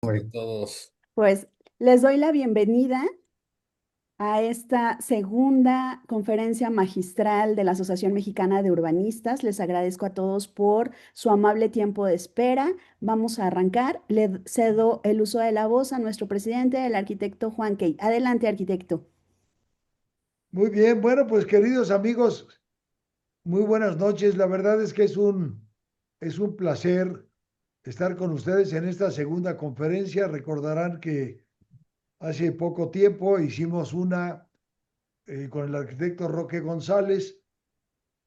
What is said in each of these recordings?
Hombre, todos. Pues les doy la bienvenida a esta segunda conferencia magistral de la Asociación Mexicana de Urbanistas. Les agradezco a todos por su amable tiempo de espera. Vamos a arrancar. Le cedo el uso de la voz a nuestro presidente, el arquitecto Juan Key. Adelante, arquitecto. Muy bien, bueno, pues queridos amigos, muy buenas noches. La verdad es que es un placer estar con ustedes en esta segunda conferencia. Recordarán que hace poco tiempo hicimos una con el arquitecto Roque González.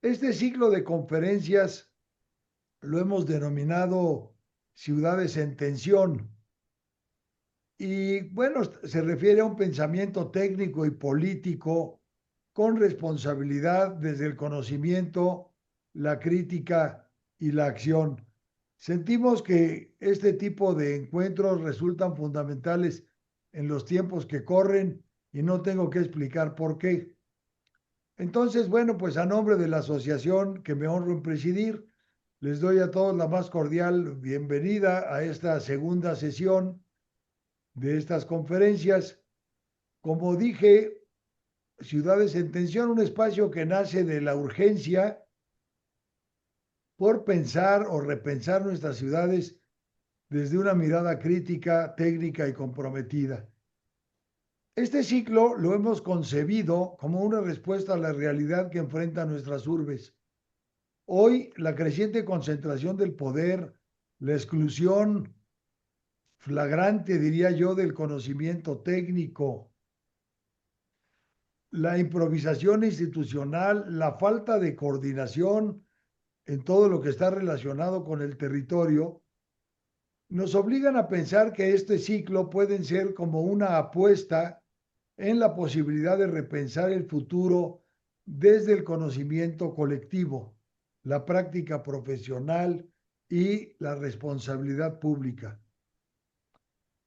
Este ciclo de conferencias lo hemos denominado Ciudades en Tensión. Y bueno, se refiere a un pensamiento técnico y político con responsabilidad desde el conocimiento, la crítica y la acción. Sentimos que este tipo de encuentros resultan fundamentales en los tiempos que corren y no tengo que explicar por qué. Entonces, bueno, pues a nombre de la asociación que me honro en presidir, les doy a todos la más cordial bienvenida a esta segunda sesión de estas conferencias. Como dije, Ciudades en Tensión, un espacio que nace de la urgencia por pensar o repensar nuestras ciudades desde una mirada crítica, técnica y comprometida. Este ciclo lo hemos concebido como una respuesta a la realidad que enfrentan nuestras urbes. Hoy, la creciente concentración del poder, la exclusión flagrante, diría yo, del conocimiento técnico, la improvisación institucional, la falta de coordinación en todo lo que está relacionado con el territorio, nos obligan a pensar que este ciclo puede ser como una apuesta en la posibilidad de repensar el futuro desde el conocimiento colectivo, la práctica profesional y la responsabilidad pública.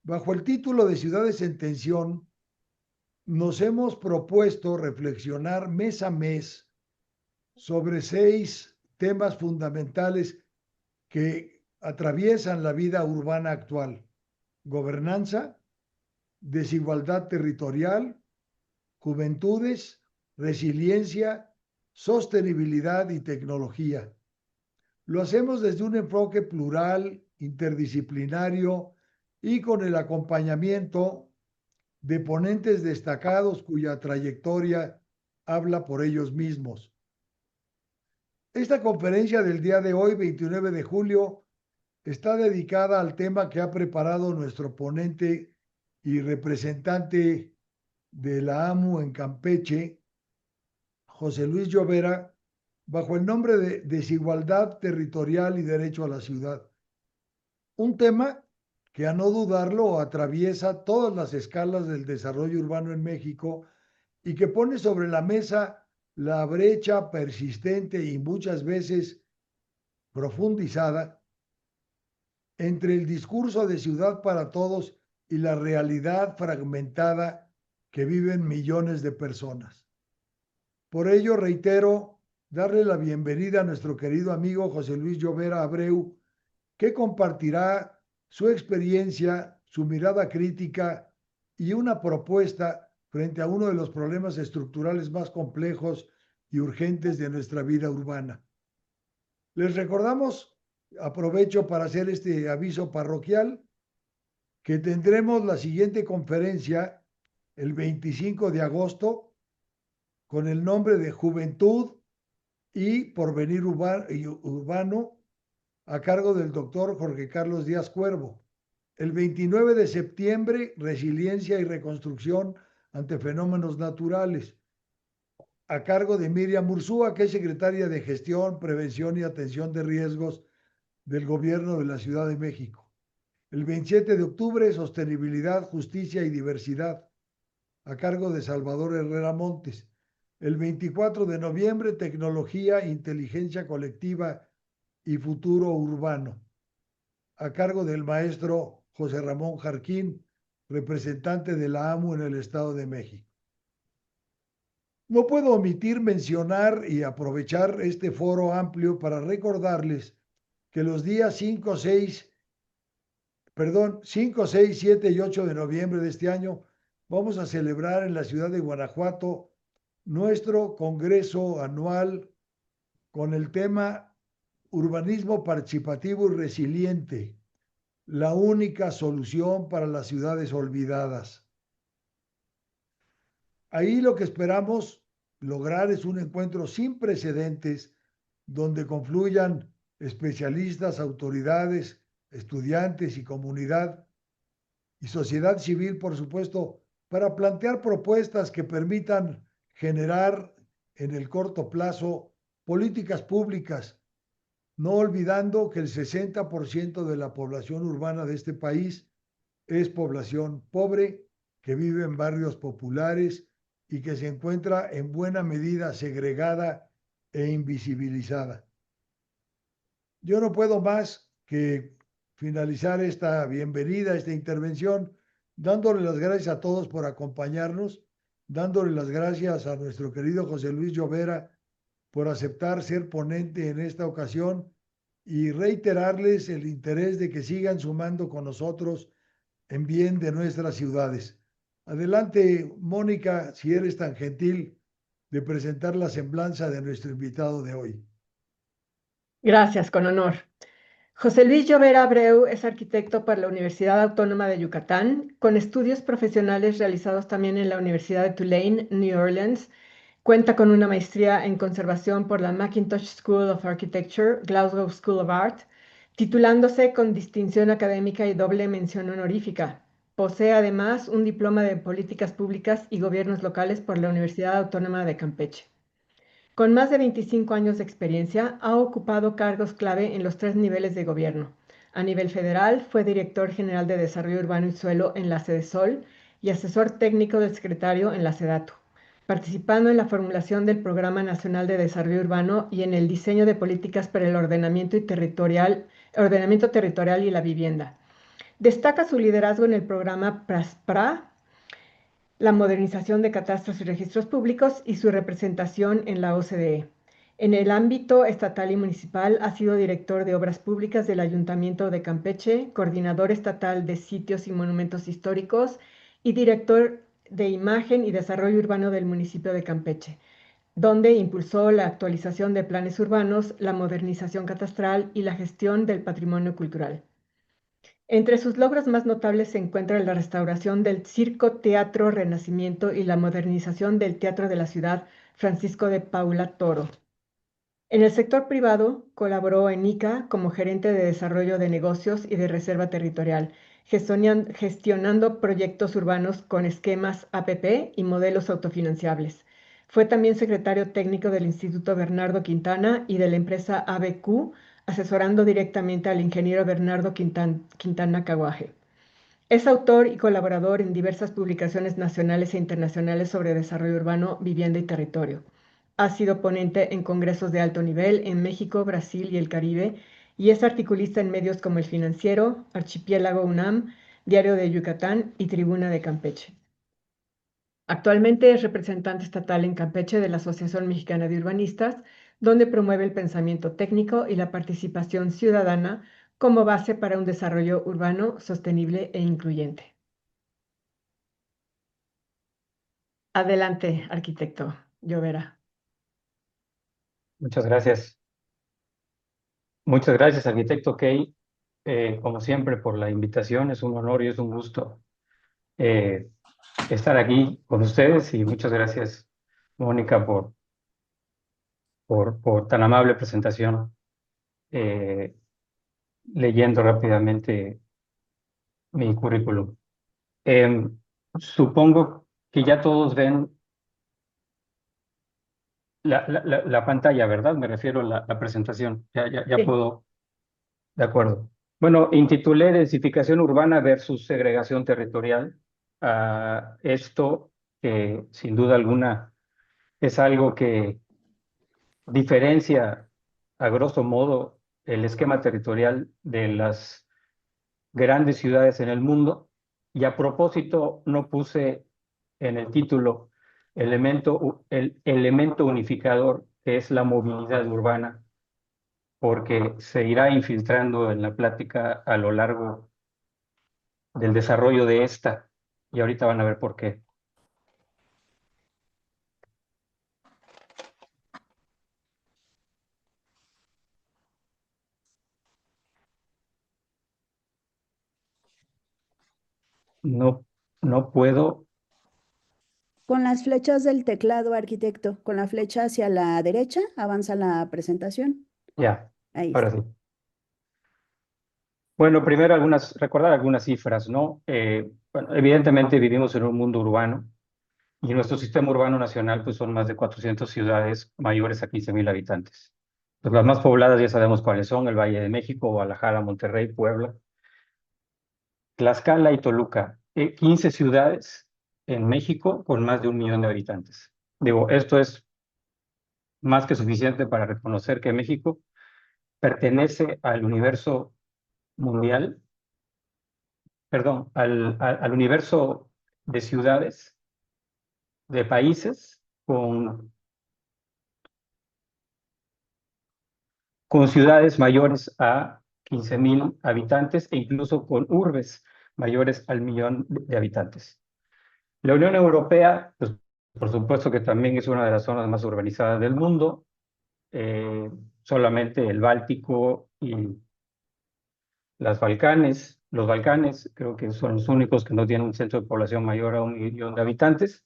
Bajo el título de Ciudades en Tensión, nos hemos propuesto reflexionar mes a mes sobre 6 temas fundamentales que atraviesan la vida urbana actual: gobernanza, desigualdad territorial, juventudes, resiliencia, sostenibilidad y tecnología. Lo hacemos desde un enfoque plural, interdisciplinario y con el acompañamiento de ponentes destacados cuya trayectoria habla por ellos mismos. Esta conferencia del día de hoy, 29 de julio, está dedicada al tema que ha preparado nuestro ponente y representante de la AMU en Campeche, José Luis Llovera, bajo el nombre de Desigualdad Territorial y Derecho a la Ciudad. Un tema que, a no dudarlo, atraviesa todas las escalas del desarrollo urbano en México y que pone sobre la mesa la brecha persistente y muchas veces profundizada entre el discurso de ciudad para todos y la realidad fragmentada que viven millones de personas. Por ello, reitero darle la bienvenida a nuestro querido amigo José Luis Llovera Abreu, que compartirá su experiencia, su mirada crítica y una propuesta frente a uno de los problemas estructurales más complejos y urgentes de nuestra vida urbana. Les recordamos, aprovecho para hacer este aviso parroquial, que tendremos la siguiente conferencia el 25 de agosto con el nombre de Juventud y Porvenir Urbano, a cargo del doctor Jorge Carlos Díaz Cuervo. El 29 de septiembre, Resiliencia y Reconstrucción ante Fenómenos Naturales, a cargo de Miriam Ursúa, que es secretaria de Gestión, Prevención y Atención de Riesgos del Gobierno de la Ciudad de México. El 27 de octubre, Sostenibilidad, Justicia y Diversidad, a cargo de Salvador Herrera Montes. El 24 de noviembre, Tecnología, Inteligencia Colectiva y Futuro Urbano, a cargo del maestro José Ramón Jarquín, representante de la AMU en el Estado de México. No puedo omitir mencionar y aprovechar este foro amplio para recordarles que los días 5, 6 perdón, 5, 6, 7 y 8 de noviembre de este año, vamos a celebrar en la ciudad de Guanajuato nuestro congreso anual con el tema Urbanismo Participativo y Resiliente, la única solución para las ciudades olvidadas. Ahí lo que esperamos lograr es un encuentro sin precedentes donde confluyan especialistas, autoridades, estudiantes y comunidad y sociedad civil, por supuesto, para plantear propuestas que permitan generar en el corto plazo políticas públicas, no olvidando que el 60% de la población urbana de este país es población pobre que vive en barrios populares y que se encuentra en buena medida segregada e invisibilizada. Yo no puedo más que finalizar esta bienvenida, esta intervención, dándole las gracias a todos por acompañarnos, dándole las gracias a nuestro querido José Luis Llovera por aceptar ser ponente en esta ocasión y reiterarles el interés de que sigan sumando con nosotros en bien de nuestras ciudades. Adelante, Mónica, si eres tan gentil de presentar la semblanza de nuestro invitado de hoy. Gracias, con honor. José Luis Llovera Abreu es arquitecto por la Universidad Autónoma de Yucatán, con estudios profesionales realizados también en la Universidad de Tulane, New Orleans. Cuenta con una maestría en conservación por la Mackintosh School of Architecture, Glasgow School of Art, titulándose con distinción académica y doble mención honorífica. Posee además un diploma de políticas públicas y gobiernos locales por la Universidad Autónoma de Campeche. Con más de 25 años de experiencia, ha ocupado cargos clave en los 3 niveles de gobierno. A nivel federal, fue director general de Desarrollo Urbano y Suelo en la Sedesol y asesor técnico del secretario en la Sedatu, participando en la formulación del Programa Nacional de Desarrollo Urbano y en el diseño de políticas para el ordenamiento territorial y la vivienda. Destaca su liderazgo en el programa PRASPRA, la modernización de catastros y registros públicos y su representación en la OCDE. En el ámbito estatal y municipal ha sido director de Obras Públicas del Ayuntamiento de Campeche, coordinador estatal de Sitios y Monumentos Históricos y director de Imagen y Desarrollo Urbano del municipio de Campeche, donde impulsó la actualización de planes urbanos, la modernización catastral y la gestión del patrimonio cultural. Entre sus logros más notables se encuentra la restauración del Circo Teatro Renacimiento y la modernización del Teatro de la Ciudad Francisco de Paula Toro. En el sector privado, colaboró en ICA como gerente de desarrollo de negocios y de reserva territorial, gestionando proyectos urbanos con esquemas APP y modelos autofinanciables. Fue también secretario técnico del Instituto Bernardo Quintana y de la empresa ABQ, asesorando directamente al ingeniero Bernardo Quintana Caguaje. Es autor y colaborador en diversas publicaciones nacionales e internacionales sobre desarrollo urbano, vivienda y territorio. Ha sido ponente en congresos de alto nivel en México, Brasil y el Caribe, y es articulista en medios como El Financiero, Archipiélago UNAM, Diario de Yucatán y Tribuna de Campeche. Actualmente es representante estatal en Campeche de la Asociación Mexicana de Urbanistas, donde promueve el pensamiento técnico y la participación ciudadana como base para un desarrollo urbano sostenible e incluyente. Adelante, arquitecto Llovera. Muchas gracias. Muchas gracias, arquitecto Kay, como siempre, por la invitación. Es un honor y es un gusto estar aquí con ustedes y muchas gracias, Mónica, por tan amable presentación. Leyendo rápidamente mi currículum. Supongo que ya todos ven la pantalla, ¿verdad? Me refiero a la presentación. Ya Sí. puedo. De acuerdo. Bueno, intitulé Densificación urbana versus segregación territorial. Esto, que sin duda alguna es algo que diferencia, a grosso modo, el esquema territorial de las grandes ciudades en el mundo. Y a propósito, no puse en el título el elemento unificador, que es la movilidad urbana, porque se irá infiltrando en la plática a lo largo del desarrollo de esta, y ahorita van a ver por qué. No, no puedo, Con las flechas del teclado, arquitecto, con la flecha hacia la derecha, avanza la presentación. ya, Ahí ahora está. sí. Bueno, primero recordar algunas cifras, ¿no? Bueno, evidentemente vivimos en un mundo urbano y nuestro sistema urbano nacional pues son más de 400 ciudades mayores a 15,000 habitantes. Pues las más pobladas ya sabemos cuáles son: el Valle de México, Guadalajara, Monterrey, Puebla, Tlaxcala y Toluca. 15 ciudades en México con más de 1 millón de habitantes. Digo, esto es más que suficiente para reconocer que México pertenece al universo mundial, perdón, al universo de ciudades, de países con ciudades mayores a 15,000 habitantes e incluso con urbes mayores al 1 millón de habitantes. La Unión Europea, pues, por supuesto que también es una de las zonas más urbanizadas del mundo. Solamente el Báltico y los Balcanes, creo que son los únicos que no tienen un centro de población mayor a 1 millón de habitantes.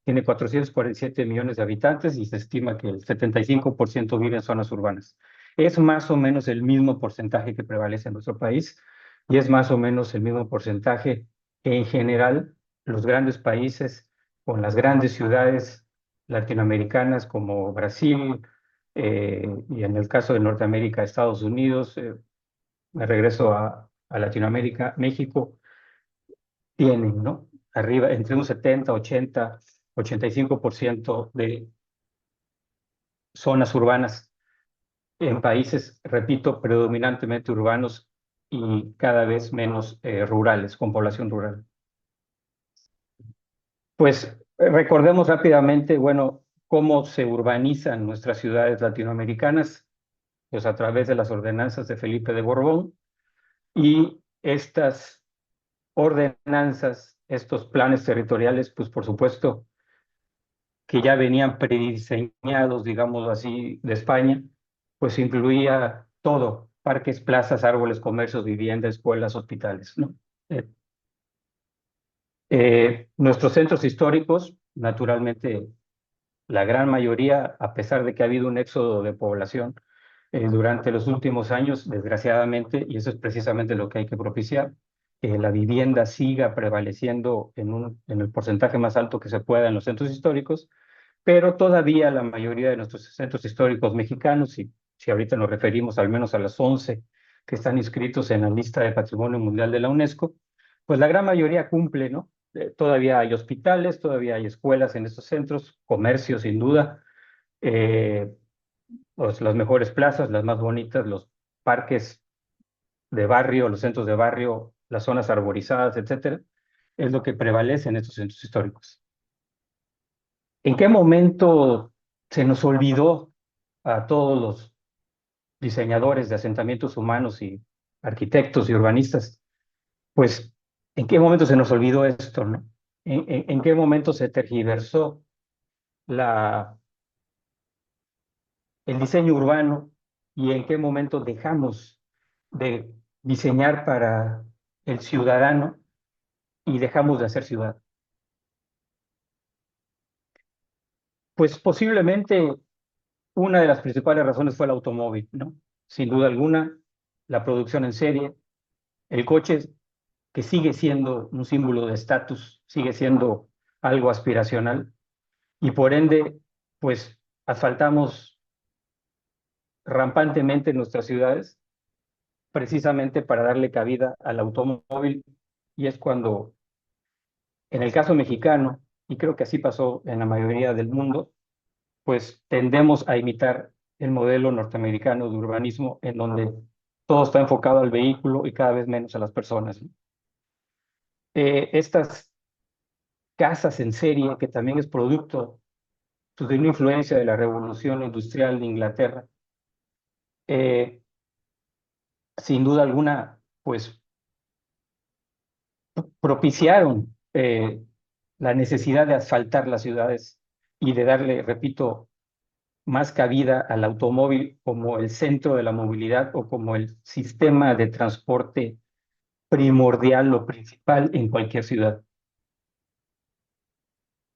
Tiene 447 millones de habitantes y se estima que el 75% vive en zonas urbanas. Es más o menos el mismo porcentaje que prevalece en nuestro país y es más o menos el mismo porcentaje que en general los grandes países con las grandes ciudades latinoamericanas como Brasil, y en el caso de Norteamérica, Estados Unidos, me regreso a Latinoamérica, México, tienen, ¿no? Arriba, entre un 70, 80, 85% de zonas urbanas en países, repito, predominantemente urbanos y cada vez menos rurales, con población rural. Pues recordemos rápidamente, bueno, cómo se urbanizan nuestras ciudades latinoamericanas, pues a través de las ordenanzas de Felipe de Borbón, y estas ordenanzas, estos planes territoriales, pues por supuesto que ya venían prediseñados, digamos así, de España, pues incluía todo: parques, plazas, árboles, comercios, viviendas, escuelas, hospitales, ¿no? Nuestros centros históricos, naturalmente, la gran mayoría, a pesar de que ha habido un éxodo de población durante los últimos años, desgraciadamente, y eso es precisamente lo que hay que propiciar, que la vivienda siga prevaleciendo en el porcentaje más alto que se pueda en los centros históricos, pero todavía la mayoría de nuestros centros históricos mexicanos, y si ahorita nos referimos al menos a las 11 que están inscritos en la lista de Patrimonio Mundial de la UNESCO, pues la gran mayoría cumple, ¿no? Todavía hay hospitales, todavía hay escuelas en estos centros, comercio sin duda, pues las mejores plazas, las más bonitas, los parques de barrio, los centros de barrio, las zonas arborizadas, etcétera, es lo que prevalece en estos centros históricos. ¿En qué momento se nos olvidó a todos los diseñadores de asentamientos humanos y arquitectos y urbanistas? Pues, ¿en qué momento se nos olvidó esto, no? ¿En qué momento se tergiversó el diseño urbano y en qué momento dejamos de diseñar para el ciudadano y dejamos de hacer ciudad? Pues posiblemente una de las principales razones fue el automóvil, ¿no? Sin duda alguna, la producción en serie, el coche, que sigue siendo un símbolo de estatus, sigue siendo algo aspiracional, y por ende, pues asfaltamos rampantemente nuestras ciudades precisamente para darle cabida al automóvil, y es cuando, en el caso mexicano, y creo que así pasó en la mayoría del mundo, pues tendemos a imitar el modelo norteamericano de urbanismo en donde todo está enfocado al vehículo y cada vez menos a las personas, ¿no? Estas casas en serie, que también es producto pues, de una influencia de la Revolución Industrial de Inglaterra, sin duda alguna, pues propiciaron la necesidad de asfaltar las ciudades y de darle, repito, más cabida al automóvil como el centro de la movilidad o como el sistema de transporte primordial o principal en cualquier ciudad.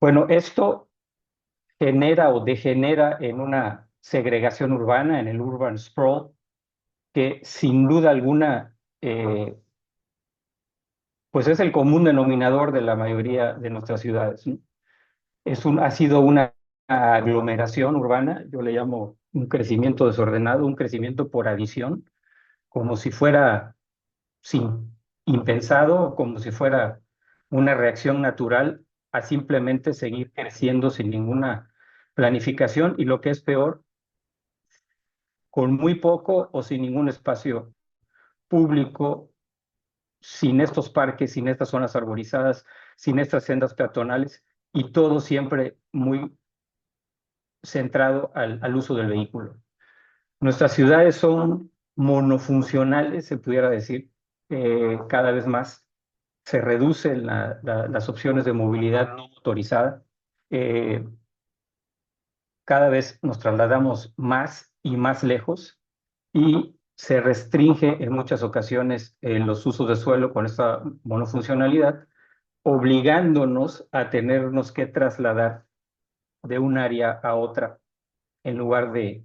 Bueno, esto genera o degenera en una segregación urbana, en el urban sprawl, que sin duda alguna pues es el común denominador de la mayoría de nuestras ciudades, ¿no? Ha sido una aglomeración urbana, yo le llamo un crecimiento desordenado, un crecimiento por adición, como si fuera impensado, como si fuera una reacción natural a simplemente seguir creciendo sin ninguna planificación y lo que es peor, con muy poco o sin ningún espacio público, sin estos parques, sin estas zonas arborizadas, sin estas sendas peatonales y todo siempre muy centrado al uso del vehículo. Nuestras ciudades son monofuncionales, se pudiera decir, cada vez más se reducen las opciones de movilidad no motorizada. Cada vez nos trasladamos más y más lejos y se restringe en muchas ocasiones los usos de suelo con esta monofuncionalidad, obligándonos a tenernos que trasladar de un área a otra en lugar de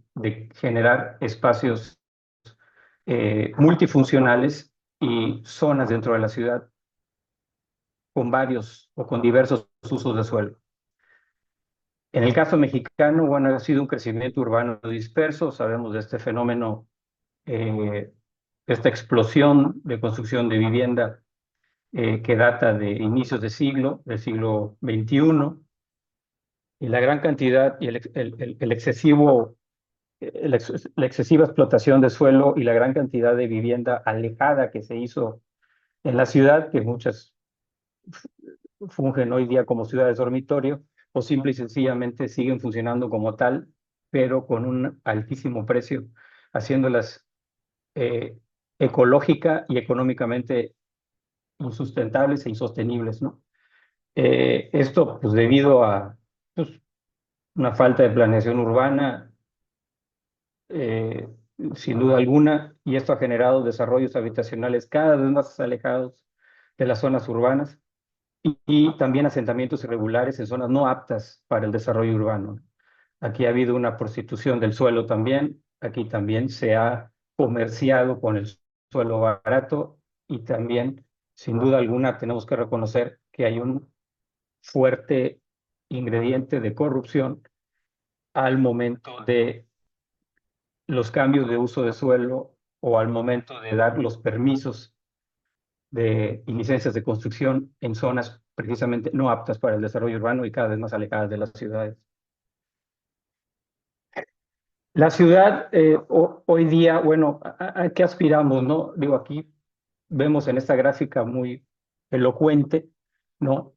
generar espacios multifuncionales y zonas dentro de la ciudad con varios o con diversos usos de suelo. En el caso mexicano, bueno, ha sido un crecimiento urbano disperso, sabemos de este fenómeno, esta explosión de construcción de vivienda que data de inicios de siglo, del siglo XXI, y la gran cantidad y el excesivo la excesiva explotación de suelo y la gran cantidad de vivienda alejada que se hizo en la ciudad, que muchas fungen hoy día como ciudades dormitorio, o simple y sencillamente siguen funcionando como tal, pero con un altísimo precio, haciéndolas ecológica y económicamente insustentables e insostenibles, ¿no? Esto, pues, debido a pues, una falta de planeación urbana, eh, sin duda alguna, y esto ha generado desarrollos habitacionales cada vez más alejados de las zonas urbanas y también asentamientos irregulares en zonas no aptas para el desarrollo urbano. Aquí ha habido una prostitución del suelo también, aquí también se ha comerciado con el suelo barato y también, sin duda alguna, tenemos que reconocer que hay un fuerte ingrediente de corrupción al momento de los cambios de uso de suelo o al momento de dar los permisos y licencias de construcción en zonas precisamente no aptas para el desarrollo urbano y cada vez más alejadas de las ciudades. La ciudad hoy día, bueno, ¿a qué aspiramos, no? Digo, aquí vemos en esta gráfica muy elocuente, ¿no?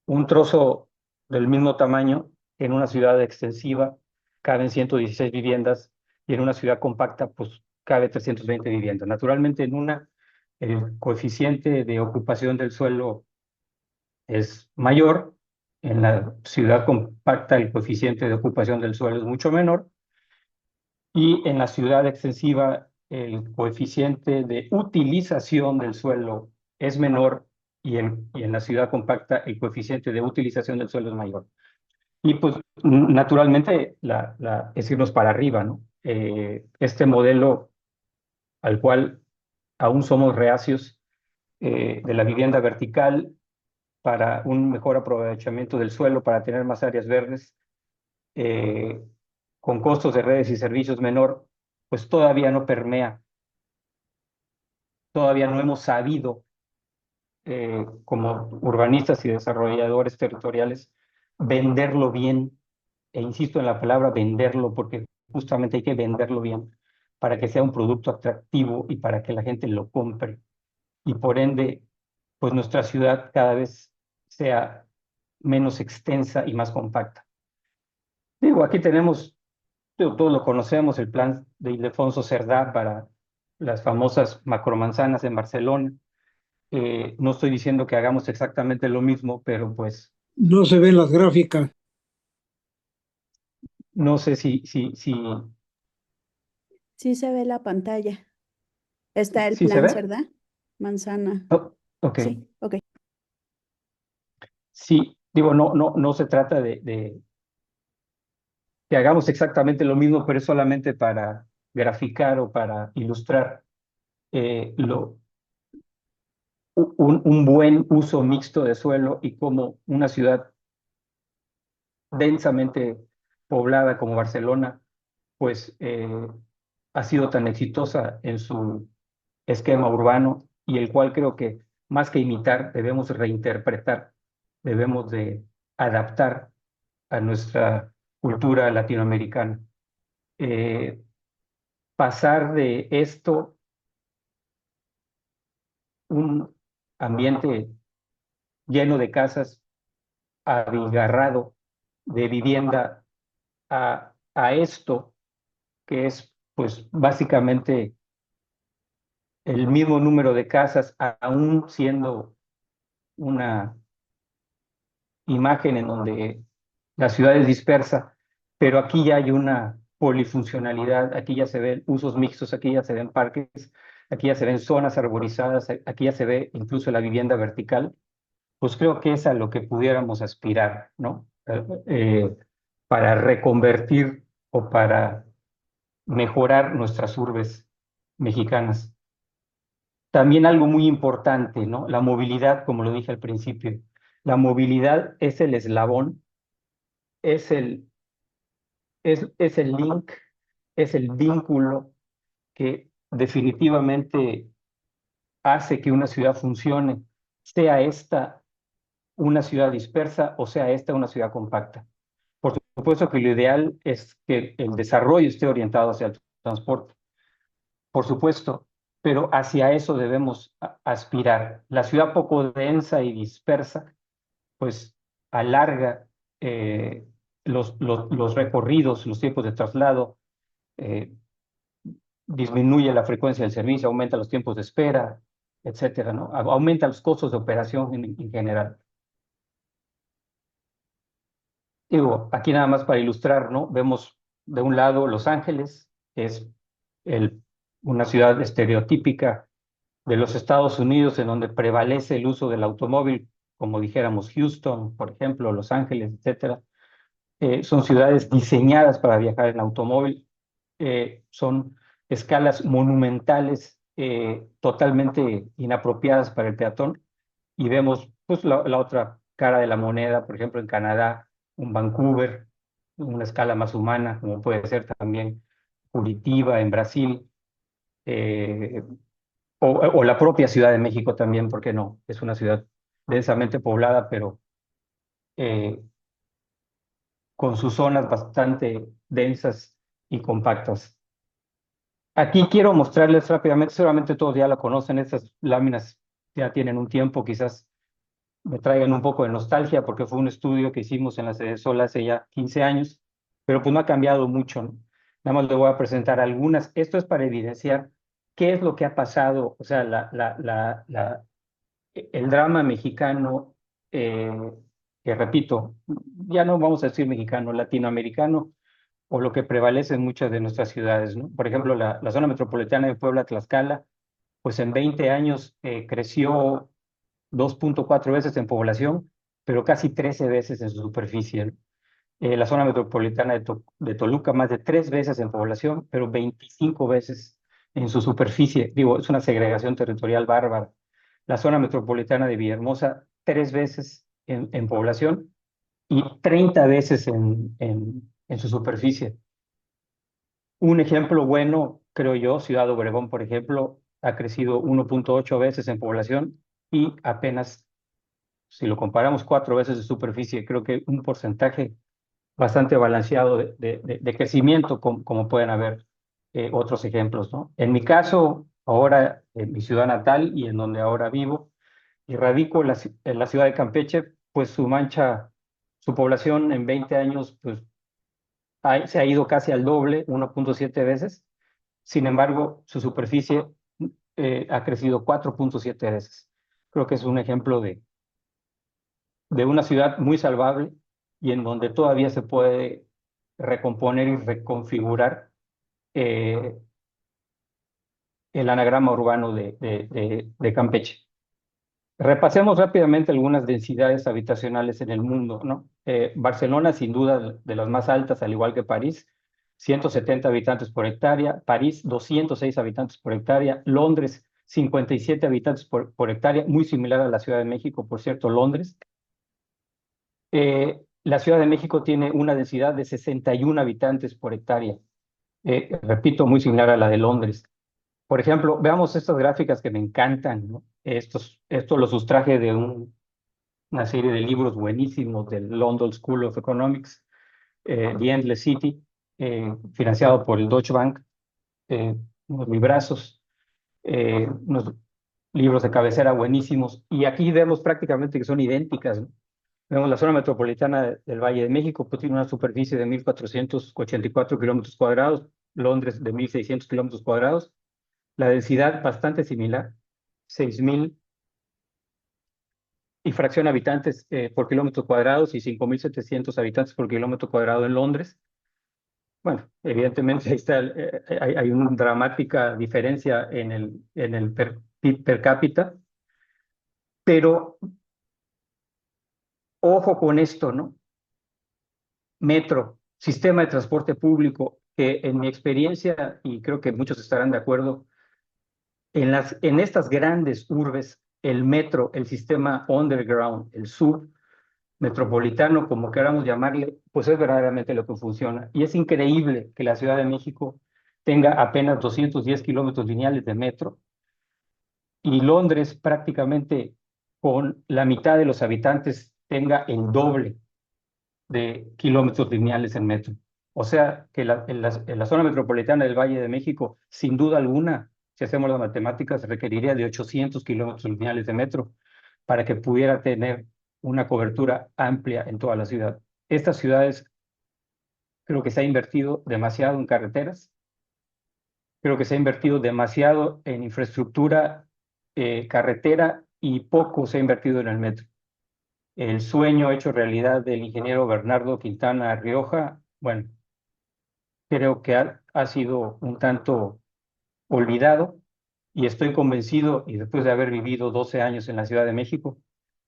Un trozo del mismo tamaño en una ciudad extensiva caben 116 viviendas y en una ciudad compacta pues cabe 320 viviendas. Naturalmente en una el coeficiente de ocupación del suelo es mayor, en la ciudad compacta el coeficiente de ocupación del suelo es mucho menor y en la ciudad extensiva el coeficiente de utilización del suelo es menor y en la ciudad compacta el coeficiente de utilización del suelo es mayor. Y pues naturalmente es irnos para arriba, ¿no? Este modelo al cual aún somos reacios de la vivienda vertical para un mejor aprovechamiento del suelo, para tener más áreas verdes, eh, con costos de redes y servicios menor, pues todavía no permea, todavía no hemos sabido, como urbanistas y desarrolladores territoriales, venderlo bien. E insisto en la palabra venderlo, porque justamente hay que venderlo bien para que sea un producto atractivo y para que la gente lo compre. Y por ende, pues nuestra ciudad cada vez sea menos extensa y más compacta. Digo, aquí tenemos, todos lo conocemos, el plan de Ildefonso Cerdá para las famosas macromanzanas en Barcelona, No estoy diciendo que hagamos exactamente lo mismo, pero pues No se ven las gráficas. no sé si Sí se ve la pantalla. Está el ¿sí se plan, ve? ¿verdad? Manzana. Oh, ok. Sí, ok. Sí, digo, no se trata de que hagamos exactamente lo mismo, pero es solamente para graficar o para ilustrar eh, lo, un buen uso mixto de suelo y cómo una ciudad densamente poblada como Barcelona, pues ha sido tan exitosa en su esquema urbano y el cual creo que más que imitar, debemos reinterpretar, debemos de adaptar a nuestra cultura latinoamericana. Eh, Pasar de esto, un ambiente lleno de casas, abigarrado de vivienda, a esto que es pues básicamente el mismo número de casas, aún siendo una imagen en donde la ciudad es dispersa, pero aquí ya hay una polifuncionalidad, aquí ya se ven usos mixtos, aquí ya se ven parques, aquí ya se ven zonas arborizadas, aquí ya se ve incluso la vivienda vertical, pues creo que es a lo que pudiéramos aspirar, ¿no? Para reconvertir o para mejorar nuestras urbes mexicanas. También algo muy importante, ¿no? La movilidad, como lo dije al principio. La movilidad es el eslabón, es es el link, es el vínculo que definitivamente hace que una ciudad funcione, sea esta una ciudad dispersa o sea esta una ciudad compacta. Por supuesto que lo ideal es que el desarrollo esté orientado hacia el transporte, por supuesto, pero hacia eso debemos aspirar. La ciudad poco densa y dispersa, pues alarga los recorridos, los tiempos de traslado, eh, disminuye la frecuencia del servicio, aumenta los tiempos de espera, etcétera, ¿no? Aumenta los costos de operación en general. Digo, aquí nada más para ilustrar, ¿no? Vemos de un lado Los Ángeles, que es una ciudad estereotípica de los Estados Unidos en donde prevalece el uso del automóvil, como dijéramos Houston, por ejemplo, Los Ángeles, etcétera. Son ciudades diseñadas para viajar en automóvil, son escalas monumentales, totalmente inapropiadas para el peatón, y vemos pues la otra cara de la moneda, por ejemplo, en Canadá, un Vancouver, una escala más humana, como puede ser también Curitiba en Brasil, eh, o la propia Ciudad de México también, ¿por qué no? Es una ciudad densamente poblada, pero eh, con sus zonas bastante densas y compactas. Aquí quiero mostrarles rápidamente, seguramente todos ya la conocen, estas láminas ya tienen un tiempo, quizás me traigan un poco de nostalgia porque fue un estudio que hicimos en la sede Sol hace ya 15 años, pero pues no ha cambiado mucho, ¿no? Nada más le voy a presentar algunas. Esto es para evidenciar qué es lo que ha pasado, o sea, el drama mexicano, eh, que repito, ya no vamos a decir mexicano, latinoamericano, o lo que prevalece en muchas de nuestras ciudades, ¿no? Por ejemplo, la zona metropolitana de Puebla-Tlaxcala, pues en 20 años creció 2.4 veces en población, pero casi 13 veces en su superficie, ¿no? La zona metropolitana de Toluca, más de 3 veces en población, pero 25 veces en su superficie. Digo, es una segregación territorial bárbara. La zona metropolitana de Villahermosa, 3 veces en población y 30 veces en su superficie. Un ejemplo bueno, creo yo, Ciudad Obregón, por ejemplo, ha crecido 1.8 veces en población y apenas, si lo comparamos, 4 veces de superficie. Creo que un porcentaje bastante balanceado de crecimiento, como pueden haber otros ejemplos, ¿no? En mi caso, ahora en mi ciudad natal y en donde ahora vivo, y radico en la ciudad de Campeche, pues su población en 20 años, pues se ha ido casi al doble, 1.7 veces. Sin embargo, su superficie ha crecido 4.7 veces. creo que es un ejemplo de una ciudad muy salvable y en donde todavía se puede recomponer y reconfigurar el anagrama urbano de Campeche. Repasemos rápidamente algunas densidades habitacionales en el mundo, ¿no? Barcelona, sin duda, de las más altas, al igual que París, 170 habitantes por hectárea, París, 206 habitantes por hectárea, Londres, 57 habitantes por hectárea, muy similar a la Ciudad de México, por cierto, Londres. La Ciudad de México tiene una densidad de 61 habitantes por hectárea, repito, muy similar a la de Londres. Por ejemplo, veamos estas gráficas que me encantan, ¿no? Esto lo sustraje de una serie de libros buenísimos del London School of Economics, The Endless City, financiado por el Deutsche Bank, unos librazos, unos libros de cabecera buenísimos, y aquí vemos prácticamente que son idénticas, ¿no? Vemos la zona metropolitana del Valle de México, pues tiene una superficie de 1.484 kilómetros cuadrados, Londres de 1.600 kilómetros cuadrados, la densidad bastante similar, 6.000 y fracción de habitantes por kilómetro cuadrado y 5.700 habitantes por kilómetro cuadrado en Londres. Bueno, evidentemente ahí está hay una dramática diferencia en el PIB per cápita, pero ojo con esto, ¿no? Metro, sistema de transporte público, que en mi experiencia, y creo que muchos estarán de acuerdo, en estas grandes urbes, el metro, el sistema underground, el submetropolitano, como queramos llamarle, pues es verdaderamente lo que funciona. Y es increíble que la Ciudad de México tenga apenas 210 kilómetros lineales de metro y Londres prácticamente con la mitad de los habitantes tenga el doble de kilómetros lineales en metro. O sea que en la zona metropolitana del Valle de México, sin duda alguna, si hacemos las matemáticas, requeriría de 800 kilómetros lineales de metro para que pudiera tener una cobertura amplia en toda la ciudad. Estas ciudades creo que se ha invertido demasiado en carreteras, creo que se ha invertido demasiado en infraestructura carretera y poco se ha invertido en el metro. El sueño hecho realidad del ingeniero Bernardo Quintana Rioja, bueno, creo que ha sido un tanto olvidado y estoy convencido, y después de haber vivido 12 años en la Ciudad de México,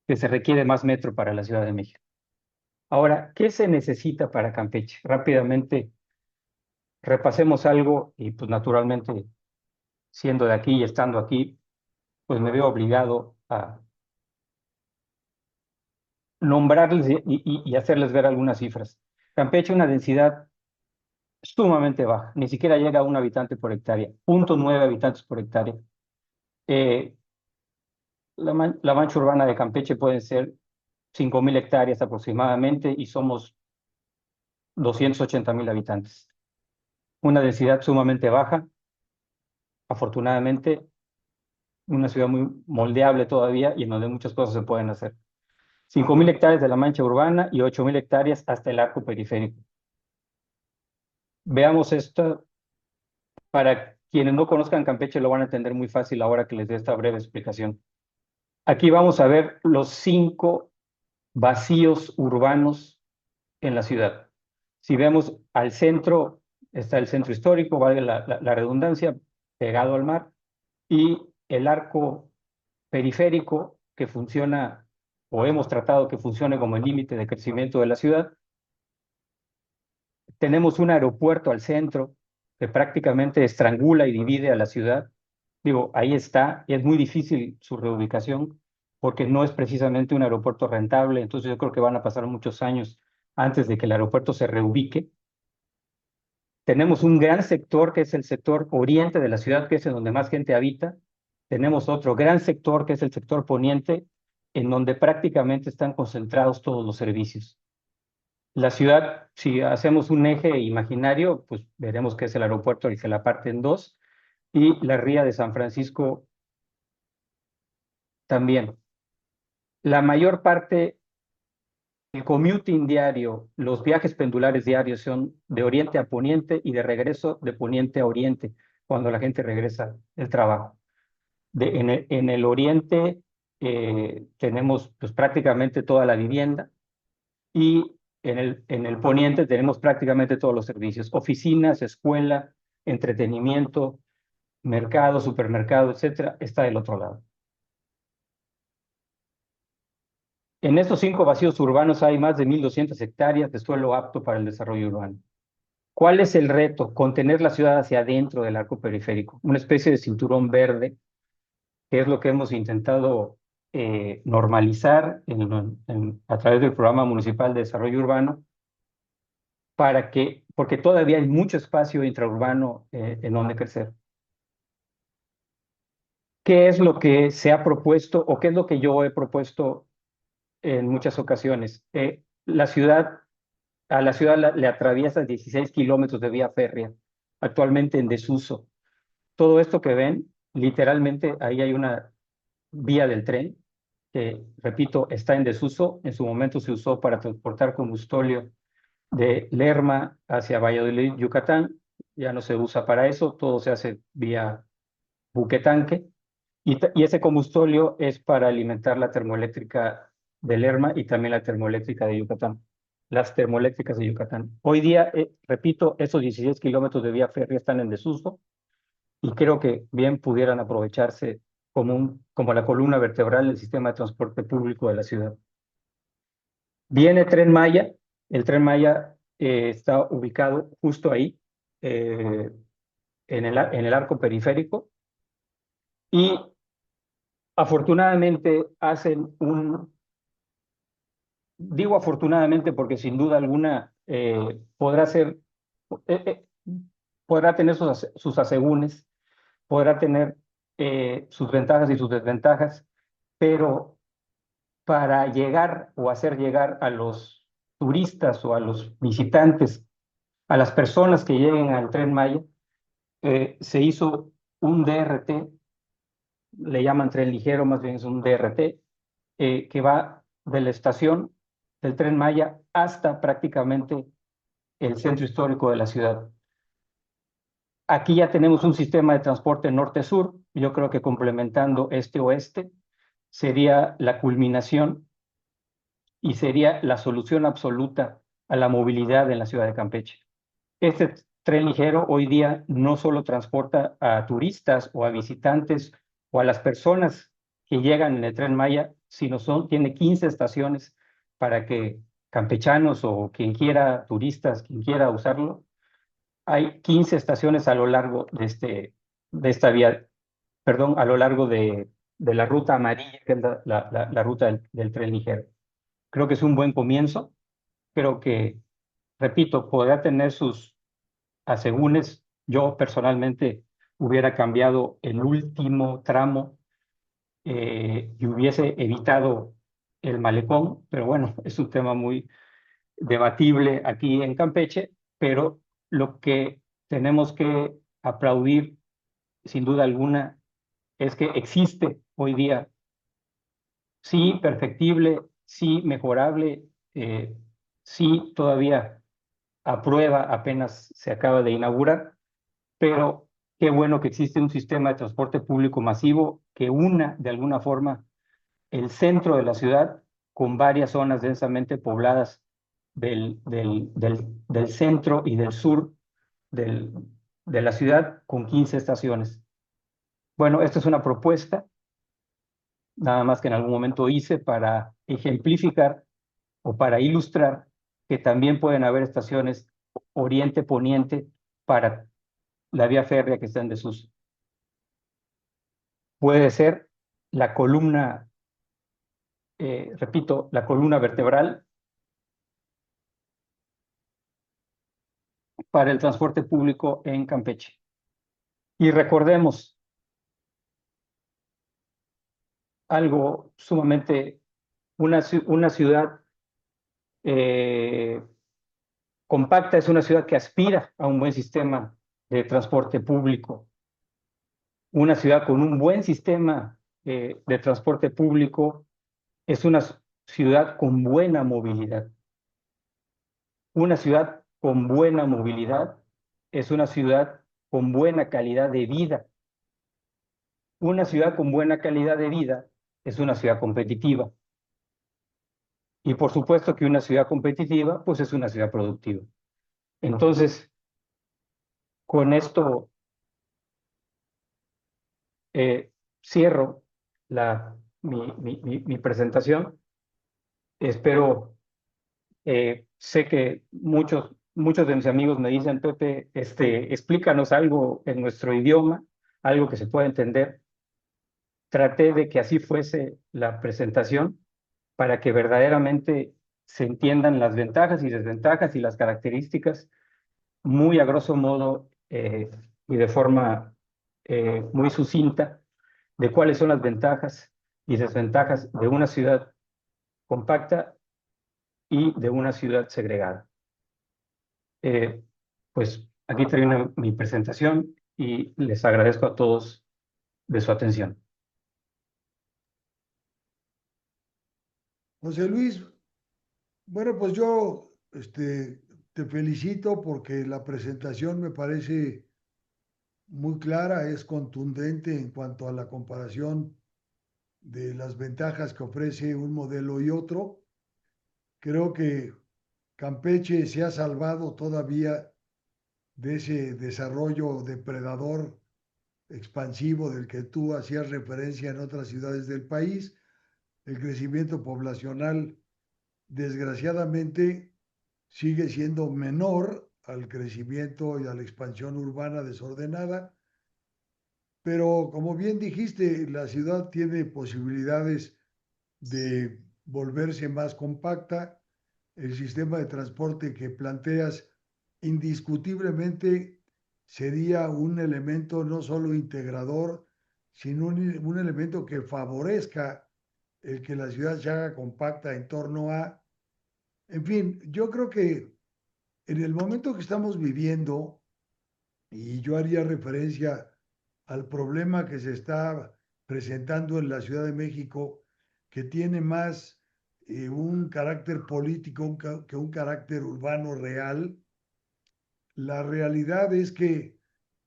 que se requiere más metro para la Ciudad de México. Ahora, ¿qué se necesita para Campeche? Rápidamente repasemos algo y pues naturalmente, siendo de aquí y estando aquí, pues me veo obligado a nombrarles y hacerles ver algunas cifras. Campeche, una densidad sumamente baja, ni siquiera llega a un habitante por hectárea, 0.9 habitantes por hectárea. La mancha urbana de Campeche puede ser 5.000 hectáreas aproximadamente y somos 280.000 habitantes. Una densidad sumamente baja, afortunadamente, una ciudad muy moldeable todavía y en donde muchas cosas se pueden hacer. 5.000 hectáreas de la mancha urbana y 8.000 hectáreas hasta el arco periférico. Veamos esto, para quienes no conozcan Campeche lo van a entender muy fácil ahora que les dé esta breve explicación. Aquí vamos a ver los 5 vacíos urbanos en la ciudad. Si vemos al centro, está el centro histórico, valga la redundancia, pegado al mar, y el arco periférico que funciona, o hemos tratado que funcione como el límite de crecimiento de la ciudad. Tenemos un aeropuerto al centro que prácticamente estrangula y divide a la ciudad. Digo, ahí está, y es muy difícil su reubicación porque no es precisamente un aeropuerto rentable, entonces yo creo que van a pasar muchos años antes de que el aeropuerto se reubique. Tenemos un gran sector que es el sector oriente de la ciudad, que es en donde más gente habita. Tenemos otro gran sector que es el sector poniente, en donde prácticamente están concentrados todos los servicios. La ciudad, si hacemos un eje imaginario, pues veremos que es el aeropuerto el que la parte en dos, y la ría de San Francisco también. La mayor parte del commuting diario, los viajes pendulares diarios son de oriente a poniente y de regreso de poniente a oriente, cuando la gente regresa del trabajo. En el oriente tenemos pues, prácticamente toda la vivienda, y en el poniente tenemos prácticamente todos los servicios: oficinas, escuela, entretenimiento, mercado, supermercado, etcétera, está del otro lado. En estos 5 vacíos urbanos hay más de 1.200 hectáreas de suelo apto para el desarrollo urbano. ¿Cuál es el reto? Contener la ciudad hacia adentro del arco periférico, una especie de cinturón verde, que es lo que hemos intentado normalizar a través del Programa Municipal de Desarrollo Urbano, porque todavía hay mucho espacio intraurbano en donde crecer. ¿Qué es lo que se ha propuesto o qué es lo que yo he propuesto en muchas ocasiones? A la ciudad le atraviesa 16 kilómetros de vía férrea, actualmente en desuso. Todo esto que ven, literalmente ahí hay una vía del tren que, repito, está en desuso. En su momento se usó para transportar combustóleo de Lerma hacia Valladolid, Yucatán. Ya no se usa para eso, todo se hace vía buquetanque. Y ese combustóleo es para alimentar la termoeléctrica de Lerma y también la termoeléctrica de Yucatán. Las termoeléctricas de Yucatán. Hoy día, repito, esos 16 kilómetros de vía férrea están en desuso y creo que bien pudieran aprovecharse como la columna vertebral del sistema de transporte público de la ciudad. Viene Tren Maya. El Tren Maya está ubicado justo ahí, en el arco periférico, y afortunadamente digo afortunadamente porque sin duda alguna podrá tener sus asegúnes, podrá tener sus ventajas y sus desventajas, pero para llegar o hacer llegar a los turistas o a los visitantes, a las personas que lleguen al Tren Maya, se hizo un DRT, le llaman tren ligero, más bien es un DRT, que va de la estación del Tren Maya hasta prácticamente el centro histórico de la ciudad. Aquí ya tenemos un sistema de transporte norte-sur. Yo creo que complementando este-oeste sería la culminación y sería la solución absoluta a la movilidad en la ciudad de Campeche. Este tren ligero hoy día no solo transporta a turistas o a visitantes o a las personas que llegan en el Tren Maya, sino tiene 15 estaciones para que campechanos o quien quiera, turistas, quien quiera usarlo. Hay 15 estaciones a lo largo de esta vía, perdón, a lo largo de la ruta amarilla, que es la ruta del tren ligero. Creo que es un buen comienzo. Creo que, repito, podrá tener sus asegúnes. Yo personalmente hubiera cambiado el último tramo y hubiese evitado el malecón, pero bueno, es un tema muy debatible aquí en Campeche, pero lo que tenemos que aplaudir, sin duda alguna, es que existe hoy día, sí perfectible, sí mejorable, sí todavía a prueba, apenas se acaba de inaugurar, pero qué bueno que existe un sistema de transporte público masivo que una de alguna forma el centro de la ciudad con varias zonas densamente pobladas del centro y del sur de la ciudad, con 15 estaciones. Bueno, esta es una propuesta, nada más que en algún momento hice para ejemplificar o para ilustrar que también pueden haber estaciones oriente-poniente para la vía férrea que está en desuso. Puede ser la columna, repito, la columna vertebral para el transporte público en Campeche. Y recordemos algo sumamente, una ciudad compacta es una ciudad que aspira a un buen sistema de transporte público. Una ciudad con un buen sistema de transporte público es una ciudad con buena movilidad. Una ciudad con buena movilidad es una ciudad con buena calidad de vida. Una ciudad con buena calidad de vida es una ciudad competitiva. Y por supuesto que una ciudad competitiva, pues es una ciudad productiva. Entonces, con esto cierro mi presentación. Espero, sé que muchos de mis amigos me dicen, Pepe, explícanos algo en nuestro idioma, algo que se pueda entender. Traté de que así fuese la presentación para que verdaderamente se entiendan las ventajas y desventajas y las características muy a grosso modo y de forma muy sucinta de cuáles son las ventajas y desventajas de una ciudad compacta y de una ciudad segregada. Pues aquí termina mi presentación y les agradezco a todos de su atención. José Luis, bueno, pues yo te felicito porque la presentación me parece muy clara, es contundente en cuanto a la comparación de las ventajas que ofrece un modelo y otro. Creo que Campeche se ha salvado todavía de ese desarrollo depredador expansivo del que tú hacías referencia en otras ciudades del país. El crecimiento poblacional, desgraciadamente, sigue siendo menor al crecimiento y a la expansión urbana desordenada, pero como bien dijiste, la ciudad tiene posibilidades de volverse más compacta. El sistema de transporte que planteas indiscutiblemente sería un elemento no solo integrador, sino un elemento que favorezca el que la ciudad se haga compacta en torno a... En fin, yo creo que en el momento que estamos viviendo, y yo haría referencia al problema que se está presentando en la Ciudad de México, que tiene más un carácter político que un carácter urbano real. La realidad es que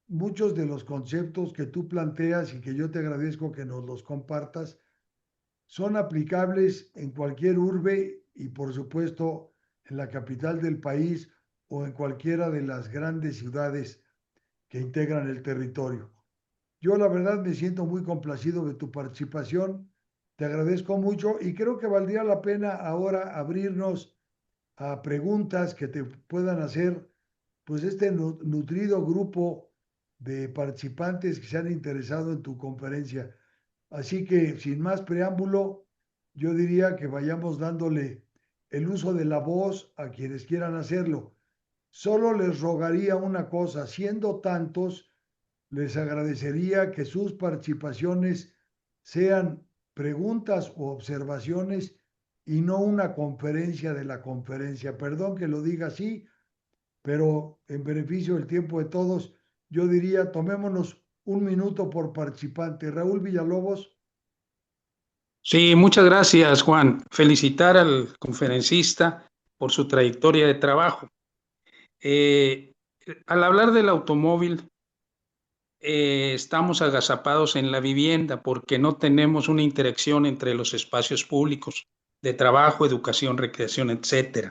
muchos de los conceptos que tú planteas y que yo te agradezco que nos los compartas, son aplicables en cualquier urbe y por supuesto en la capital del país o en cualquiera de las grandes ciudades que integran el territorio. Yo la verdad me siento muy complacido de tu participación, te agradezco mucho y creo que valdría la pena ahora abrirnos a preguntas que te puedan hacer pues nutrido grupo de participantes que se han interesado en tu conferencia. Así que sin más preámbulo, yo diría que vayamos dándole el uso de la voz a quienes quieran hacerlo. Solo les rogaría una cosa, siendo tantos, les agradecería que sus participaciones sean preguntas o observaciones y no una conferencia de la conferencia. Perdón que lo diga así, pero en beneficio del tiempo de todos, yo diría, tomémonos un minuto por participante. Raúl Villalobos. Sí, muchas gracias, Juan. Felicitar al conferencista por su trayectoria de trabajo. Al hablar del automóvil, estamos agazapados en la vivienda porque no tenemos una interacción entre los espacios públicos de trabajo, educación, recreación, etcétera.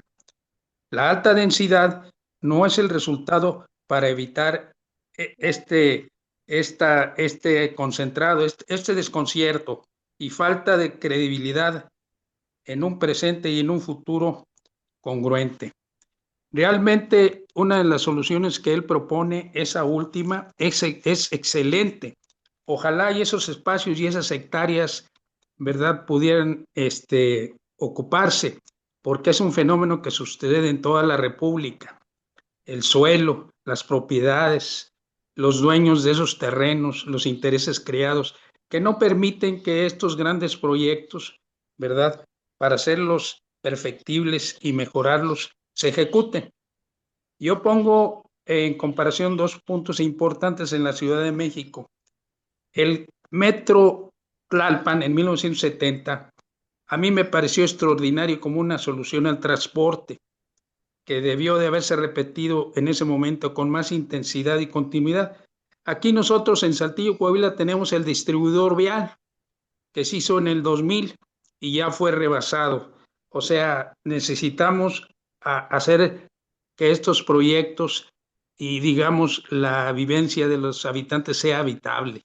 La alta densidad no es el resultado para evitar este concentrado, este desconcierto y falta de credibilidad en un presente y en un futuro congruente. Realmente una de las soluciones que él propone, esa última, es excelente. Ojalá y esos espacios y esas hectáreas, ¿verdad?, pudieran ocuparse, porque es un fenómeno que sucede en toda la República. El suelo, las propiedades, los dueños de esos terrenos, los intereses creados, que no permiten que estos grandes proyectos, ¿verdad?, para hacerlos perfectibles y mejorarlos, se ejecuten. Yo pongo en comparación dos puntos importantes en la Ciudad de México. El metro Tlalpan en 1970, a mí me pareció extraordinario como una solución al transporte, que debió de haberse repetido en ese momento con más intensidad y continuidad. Aquí nosotros en Saltillo, Coahuila, tenemos el distribuidor vial, que se hizo en el 2000 y ya fue rebasado. O sea, necesitamos hacer que estos proyectos y, digamos, la vivencia de los habitantes sea habitable.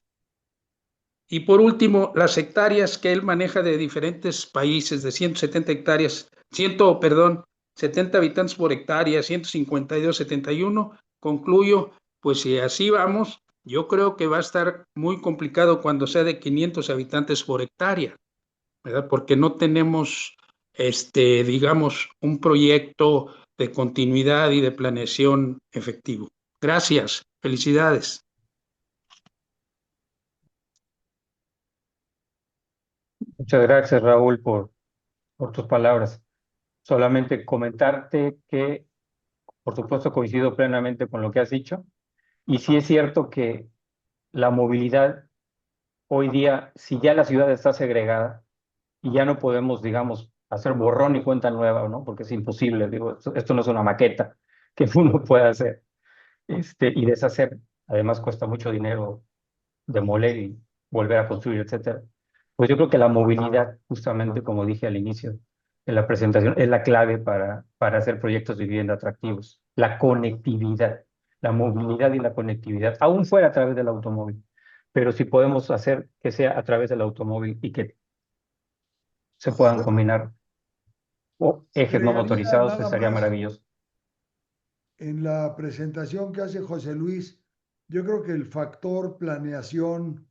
Y por último, las hectáreas que él maneja de diferentes países, de 170 hectáreas, 70 habitantes por hectárea, 152, 71, concluyo, pues si así vamos, yo creo que va a estar muy complicado cuando sea de 500 habitantes por hectárea, ¿verdad? Porque no tenemos, digamos, un proyecto de continuidad y de planeación efectivo. Gracias, felicidades. Muchas gracias, Raúl, por tus palabras. Solamente comentarte que, por supuesto, coincido plenamente con lo que has dicho. Y sí es cierto que la movilidad hoy día, si ya la ciudad está segregada y ya no podemos, digamos, hacer borrón y cuenta nueva, ¿no? Porque es imposible, digo, esto no es una maqueta que uno pueda hacer y deshacer. Además, cuesta mucho dinero demoler y volver a construir, etcétera. Pues yo creo que la movilidad, justamente como dije al inicio de la presentación, es la clave para hacer proyectos de vivienda atractivos. La conectividad, la movilidad y la conectividad, aún fuera a través del automóvil. Pero si podemos hacer que sea a través del automóvil y que se puedan Yo combinar ejes no agregaría motorizados, nada estaría más maravilloso. en la presentación que hace José Luis. Yo creo que el factor planeación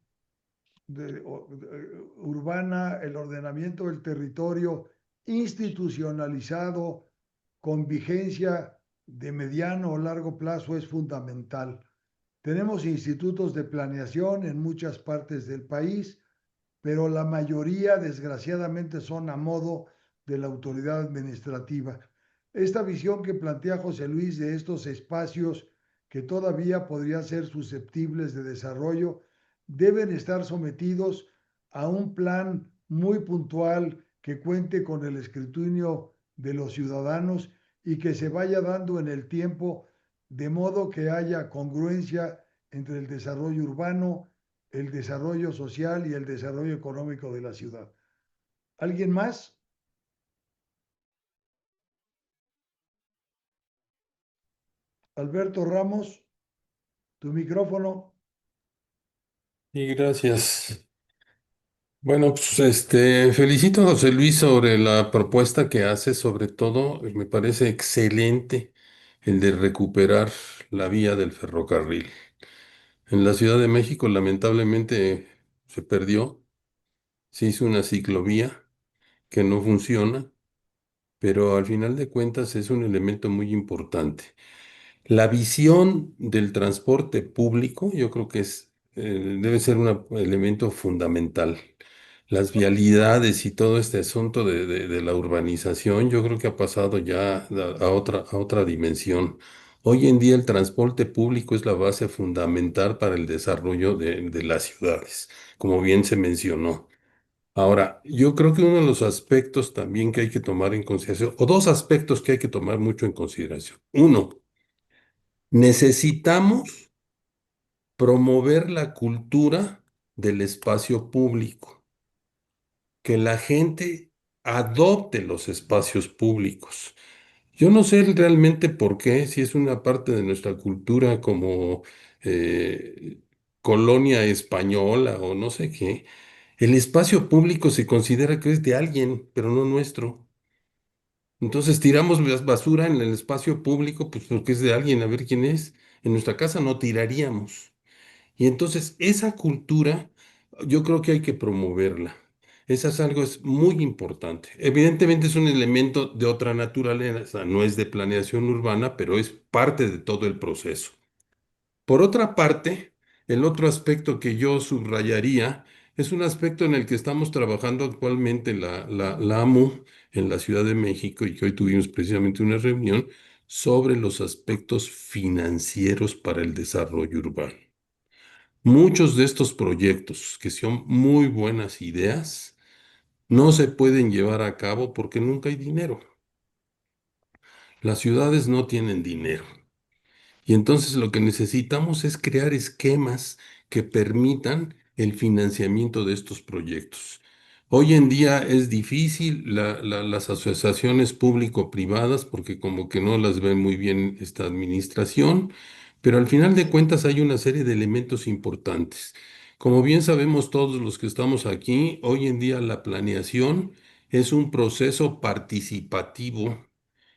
urbana, el ordenamiento del territorio institucionalizado con vigencia de mediano o largo plazo es fundamental. Tenemos institutos de planeación en muchas partes del país, pero la mayoría, desgraciadamente, son a modo de la autoridad administrativa. Esta visión que plantea José Luis de estos espacios que todavía podrían ser susceptibles de desarrollo, deben estar sometidos a un plan muy puntual que cuente con el escrutinio de los ciudadanos y que se vaya dando en el tiempo de modo que haya congruencia entre el desarrollo urbano, el desarrollo social y el desarrollo económico de la ciudad. ¿Alguien más? Alberto Ramos, tu micrófono. Y gracias. Bueno, pues felicito a José Luis sobre la propuesta que hace, sobre todo me parece excelente el de recuperar la vía del ferrocarril. En la Ciudad de México lamentablemente se perdió, se hizo una ciclovía que no funciona, pero al final de cuentas es un elemento muy importante. La visión del transporte público, yo creo que debe ser un elemento fundamental. Las vialidades y todo este asunto de la urbanización, yo creo que ha pasado ya a otra dimensión. Hoy en día el transporte público es la base fundamental para el desarrollo de las ciudades, como bien se mencionó. Ahora, yo creo que uno de los aspectos también que hay que tomar en consideración, o dos aspectos que hay que tomar mucho en consideración. Uno, necesitamos promover la cultura del espacio público, que la gente adopte los espacios públicos. Yo no sé realmente por qué, si es una parte de nuestra cultura como eh, colonia española o no sé qué, el espacio público se considera que es de alguien, pero no nuestro. Entonces tiramos basura en el espacio público, pues porque es de alguien, a ver quién es. En nuestra casa no tiraríamos. Y entonces esa cultura yo creo que hay que promoverla. Esa es muy importante. Evidentemente es un elemento de otra naturaleza, no es de planeación urbana, pero es parte de todo el proceso. Por otra parte, el otro aspecto que yo subrayaría es un aspecto en el que estamos trabajando actualmente la AMU en la Ciudad de México y que hoy tuvimos precisamente una reunión sobre los aspectos financieros para el desarrollo urbano. Muchos de estos proyectos, que son muy buenas ideas, no se pueden llevar a cabo porque nunca hay dinero. Las ciudades no tienen dinero. Y entonces lo que necesitamos es crear esquemas que permitan el financiamiento de estos proyectos. Hoy en día es difícil las asociaciones público-privadas porque como que no las ve muy bien esta administración, pero al final de cuentas hay una serie de elementos importantes. Como bien sabemos todos los que estamos aquí, hoy en día la planeación es un proceso participativo.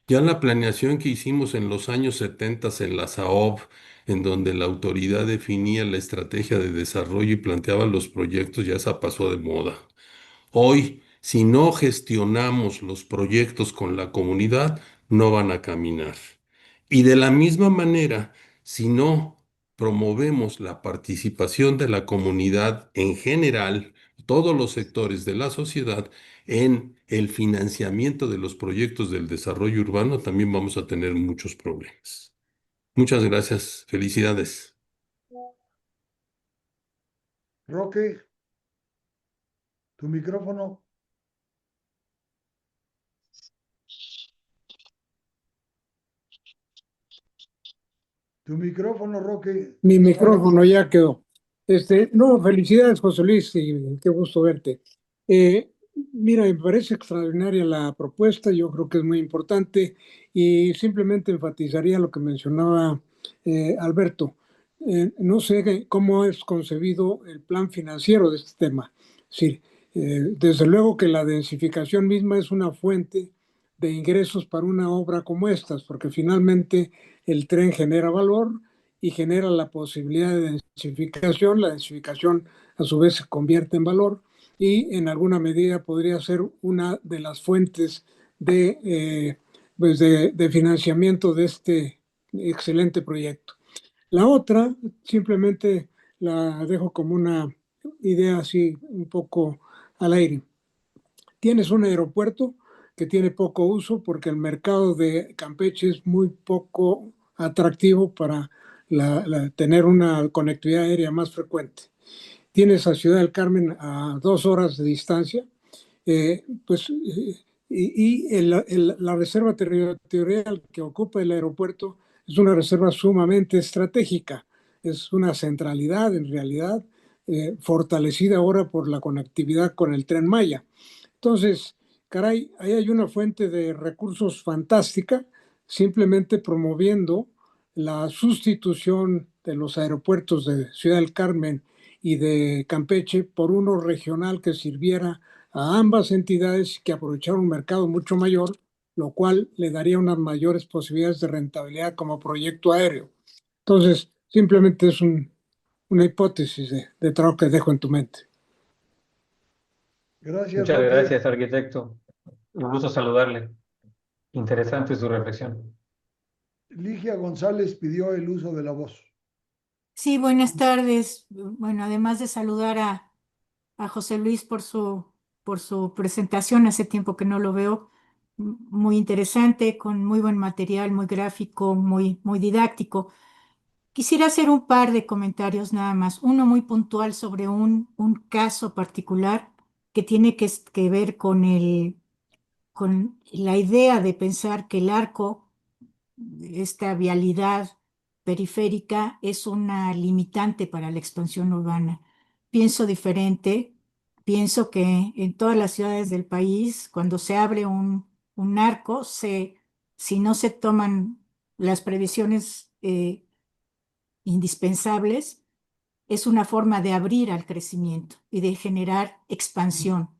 Ya la planeación que hicimos en los años 70 en la SAOB, en donde la autoridad definía la estrategia de desarrollo y planteaba los proyectos, ya esa pasó de moda. Hoy, si no gestionamos los proyectos con la comunidad, no van a caminar. Y de la misma manera, si no promovemos la participación de la comunidad en general, todos los sectores de la sociedad, en el financiamiento de los proyectos del desarrollo urbano, también vamos a tener muchos problemas. Muchas gracias. Felicidades. Roque, tu micrófono. Tu micrófono, Roque. Mi micrófono ya quedó. No, felicidades, José Luis, y qué gusto verte. Mira, me parece extraordinaria la propuesta, yo creo que es muy importante y simplemente enfatizaría lo que mencionaba Alberto. No sé cómo es concebido el plan financiero de este tema. Sí, desde luego que la densificación misma es una fuente de ingresos para una obra como estas, porque finalmente el tren genera valor y genera la posibilidad de densificación. La densificación a su vez se convierte en valor y en alguna medida podría ser una de las fuentes de financiamiento de este excelente proyecto. La otra simplemente la dejo como una idea así un poco al aire. Tienes un aeropuerto que tiene poco uso porque el mercado de Campeche es muy poco atractivo para tener una conectividad aérea más frecuente. Tienes a Ciudad del Carmen a 2 horas de distancia, la reserva territorial que ocupa el aeropuerto es una reserva sumamente estratégica, es una centralidad en realidad, fortalecida ahora por la conectividad con el Tren Maya. Entonces, caray, ahí hay una fuente de recursos fantástica, simplemente promoviendo la sustitución de los aeropuertos de Ciudad del Carmen y de Campeche por uno regional que sirviera a ambas entidades, que aprovechara un mercado mucho mayor, lo cual le daría unas mayores posibilidades de rentabilidad como proyecto aéreo. Entonces, simplemente es una hipótesis de trabajo que dejo en tu mente. Gracias, Muchas Roque. gracias, arquitecto. Un gusto saludarle. Interesante su reflexión. Ligia González pidió el uso de la voz. Sí, buenas tardes. Bueno, además de saludar a José Luis por su presentación, hace tiempo que no lo veo, muy interesante, con muy buen material, muy gráfico, muy didáctico. Quisiera hacer un par de comentarios nada más, uno muy puntual sobre un caso particular que tiene que ver con la idea de pensar que el arco, esta vialidad periférica, es una limitante para la expansión urbana. Pienso diferente, pienso que en todas las ciudades del país, cuando se abre un arco, si no se toman las previsiones indispensables, es una forma de abrir al crecimiento y de generar expansión.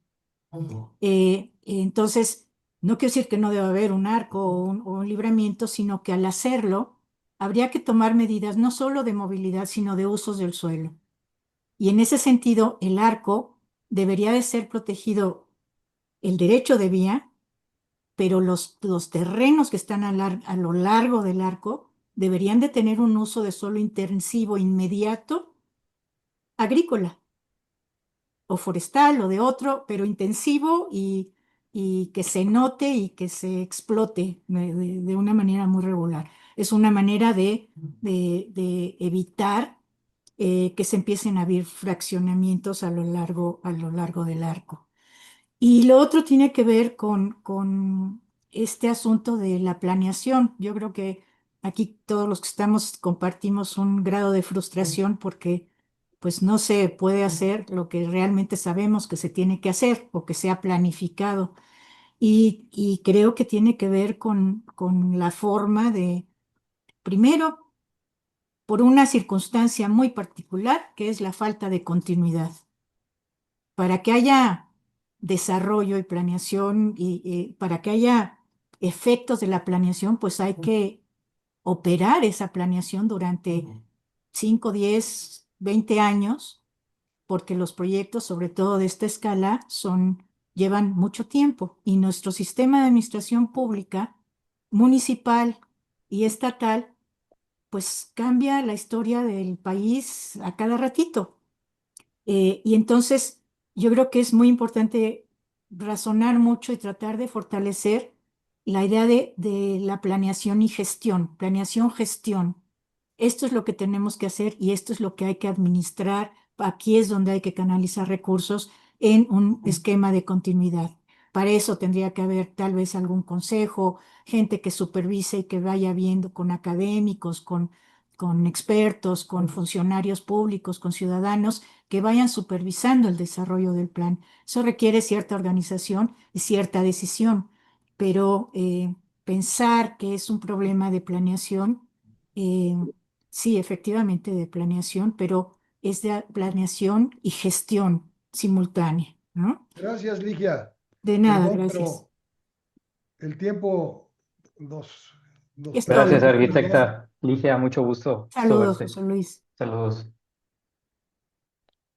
Entonces, no quiero decir que no deba haber un arco o un libramiento, sino que al hacerlo habría que tomar medidas no solo de movilidad, sino de usos del suelo. Y en ese sentido, el arco debería de ser protegido el derecho de vía, pero los terrenos que están a lo largo del arco deberían de tener un uso de suelo intensivo inmediato agrícola o forestal o de otro, pero intensivo y que se note y que se explote de una manera muy regular. Es una manera de evitar que se empiecen a abrir fraccionamientos a lo largo del arco. Y lo otro tiene que ver con este asunto de la planeación. Yo creo que aquí todos los que estamos compartimos un grado de frustración porque pues no se puede hacer lo que realmente sabemos que se tiene que hacer o que se ha planificado. Y creo que tiene que ver con la forma de, primero, por una circunstancia muy particular, que es la falta de continuidad. Para que haya desarrollo y planeación y para que haya efectos de la planeación, pues hay que operar esa planeación durante 5, 10, 20 años, porque los proyectos, sobre todo de esta escala, llevan mucho tiempo y nuestro sistema de administración pública, municipal y estatal, pues cambia la historia del país a cada ratito. Y entonces yo creo que es muy importante razonar mucho y tratar de fortalecer la idea de la planeación y gestión, planeación-gestión. Esto es lo que tenemos que hacer y esto es lo que hay que administrar. Aquí es donde hay que canalizar recursos en un esquema de continuidad. Para eso tendría que haber tal vez algún consejo, gente que supervise y que vaya viendo con académicos, con expertos, con funcionarios públicos, con ciudadanos, que vayan supervisando el desarrollo del plan. Eso requiere cierta organización y cierta decisión, pero pensar que es un problema de planeación, sí, efectivamente de planeación, pero es de planeación y gestión simultánea, ¿no? Gracias, Ligia. De nada, Perdón, gracias. pero el tiempo nos Es pide todo. Gracias, perdón. arquitecta Ligia, mucho gusto Saludos, verte. José Luis. Saludos.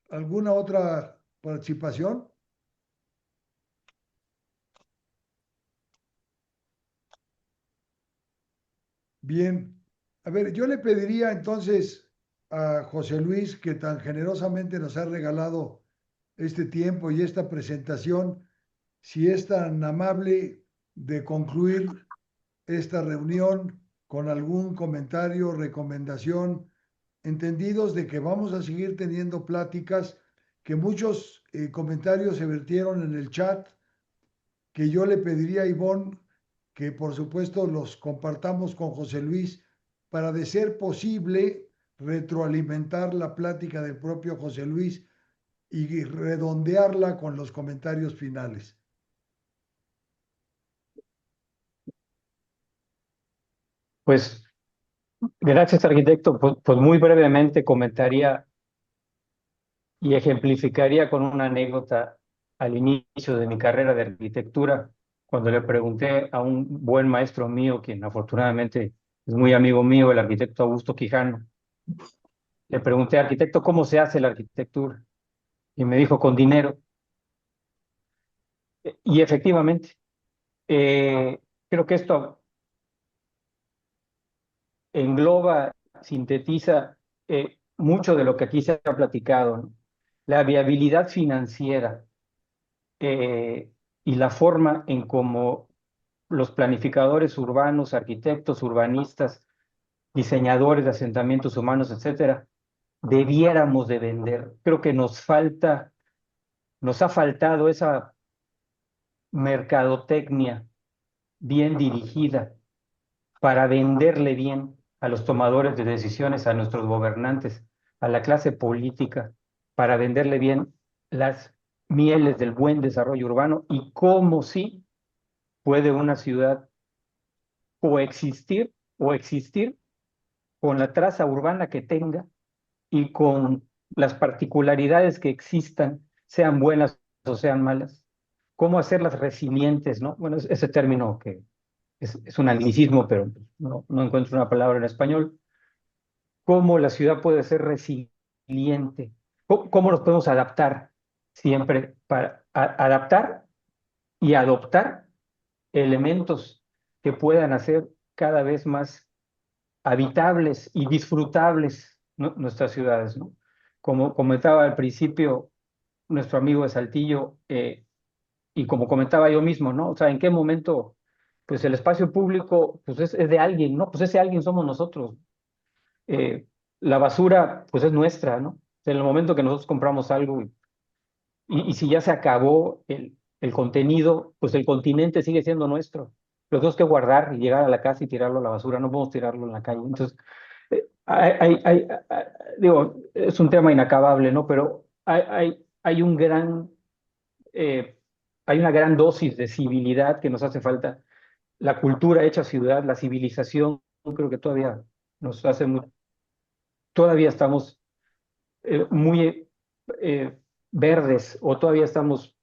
¿Alguna otra participación? Bien. A ver, yo le pediría entonces a José Luis, que tan generosamente nos ha regalado este tiempo y esta presentación, si es tan amable de concluir esta reunión con algún comentario, recomendación, entendidos de que vamos a seguir teniendo pláticas, que muchos comentarios se vertieron en el chat, que yo le pediría a Ivonne que por supuesto los compartamos con José Luis para, de ser posible, retroalimentar la plática del propio José Luis y redondearla con los comentarios finales. Pues gracias, arquitecto. Pues muy brevemente comentaría y ejemplificaría con una anécdota al inicio de mi carrera de arquitectura, cuando le pregunté a un buen maestro mío, quien afortunadamente es muy amigo mío, el arquitecto Augusto Quijano, le pregunté, arquitecto, ¿cómo se hace la arquitectura? Y me dijo, con dinero. Y efectivamente, eh, creo que esto engloba, sintetiza mucho de lo que aquí se ha platicado, ¿no? La viabilidad financiera y la forma en cómo los planificadores urbanos, arquitectos, urbanistas, diseñadores de asentamientos humanos, etcétera, debiéramos de vender. Creo que nos ha faltado esa mercadotecnia bien dirigida para venderle bien a los tomadores de decisiones, a nuestros gobernantes, a la clase política, para venderle bien las mieles del buen desarrollo urbano y cómo sí puede una ciudad coexistir o existir con la traza urbana que tenga y con las particularidades que existan, sean buenas o sean malas. Cómo hacerlas resilientes, ¿no? Bueno, ese término que es un anglicismo, pero no encuentro una palabra en español. Cómo la ciudad puede ser resiliente, cómo nos podemos adaptar siempre para adaptar y adoptar elementos que puedan hacer cada vez más habitables y disfrutables, ¿no?, nuestras ciudades, ¿no? Como comentaba al principio nuestro amigo de Saltillo, y como comentaba yo mismo, ¿no? O sea, ¿en qué momento, pues el espacio público, pues es de alguien, ¿no? Pues ese alguien somos nosotros. Eh, la basura, pues es nuestra, ¿no? En el momento que nosotros compramos algo y si ya se acabó el contenido, pues el continente sigue siendo nuestro. Lo tenemos que guardar y llegar a la casa y tirarlo a la basura, no podemos tirarlo en la calle. Entonces, digo, es un tema inacabable, ¿no? Pero hay un hay una gran dosis de civilidad que nos hace falta. La cultura hecha ciudad, la civilización, creo que todavía nos hace todavía estamos muy verdes, o todavía estamos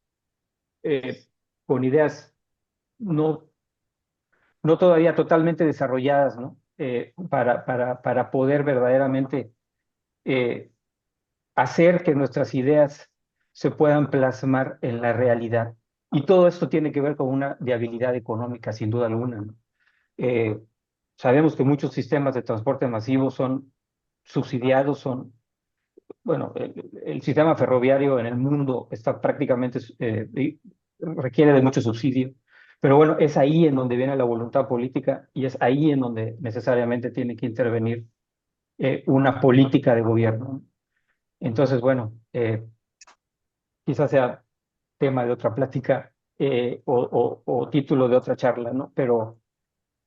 eh, con ideas no, no todavía totalmente desarrolladas, ¿no? Para poder verdaderamente eh, hacer que nuestras ideas se puedan plasmar en la realidad. Y todo esto tiene que ver con una viabilidad económica, sin duda alguna, ¿no? Eh, Sabemos que muchos sistemas de transporte masivo son subsidiados, bueno, el sistema ferroviario en el mundo está prácticamente, requiere de mucho subsidio, pero bueno, es ahí en donde viene la voluntad política y es ahí en donde necesariamente tiene que intervenir una política de gobierno, ¿no? Entonces, bueno, quizás sea tema de otra plática o título de otra charla, ¿no? Pero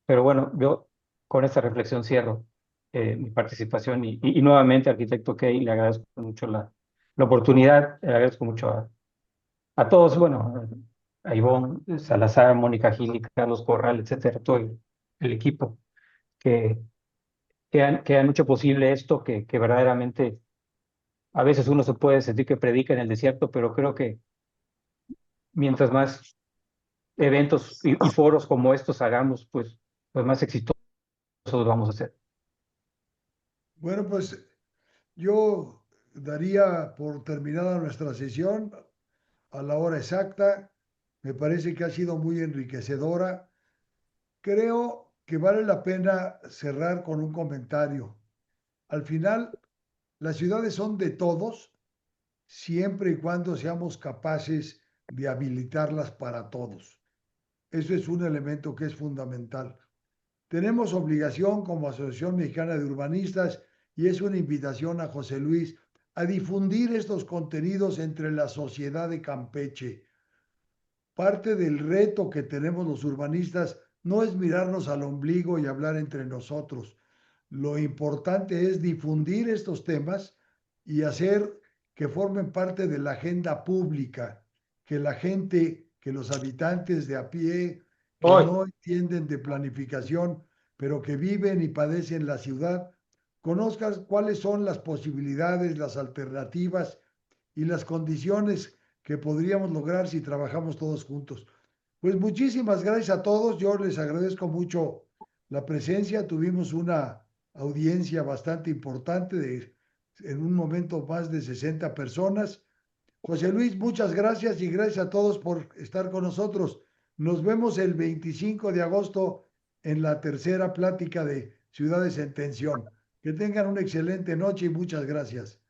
bueno, yo con esta reflexión cierro mi participación y nuevamente, arquitecto Key, le agradezco mucho la oportunidad, le agradezco mucho a todos, bueno, a Ivonne Salazar, Mónica Gil, Carlos Corral, etcétera, todo el equipo que, que han hecho posible esto, que verdaderamente a veces uno se puede sentir que predica en el desierto, pero creo que mientras más eventos y foros como estos hagamos, pues más exitosos vamos a ser. Bueno, pues yo daría por terminada nuestra sesión a la hora exacta. Me parece que ha sido muy enriquecedora. Creo que vale la pena cerrar con un comentario. Al final, las ciudades son de todos, siempre y cuando seamos capaces de habilitarlas para todos. Eso es un elemento que es fundamental. Tenemos obligación como Asociación Mexicana de Urbanistas, y es una invitación a José Luis, a difundir estos contenidos entre la sociedad de Campeche. Parte del reto que tenemos los urbanistas no es mirarnos al ombligo y hablar entre nosotros. Lo importante es difundir estos temas y hacer que formen parte de la agenda pública, que la gente, que los habitantes de a pie, que Hoy, no entienden de planificación, pero que viven y padecen la ciudad, conozcan cuáles son las posibilidades, las alternativas y las condiciones que podríamos lograr si trabajamos todos juntos. Pues muchísimas gracias a todos. Yo les agradezco mucho la presencia. Tuvimos una audiencia bastante importante en un momento más de 60 personas. José Luis, muchas gracias y gracias a todos por estar con nosotros. Nos vemos el 25 de agosto en la tercera plática de Ciudades en Tensión. Que tengan una excelente noche y muchas gracias.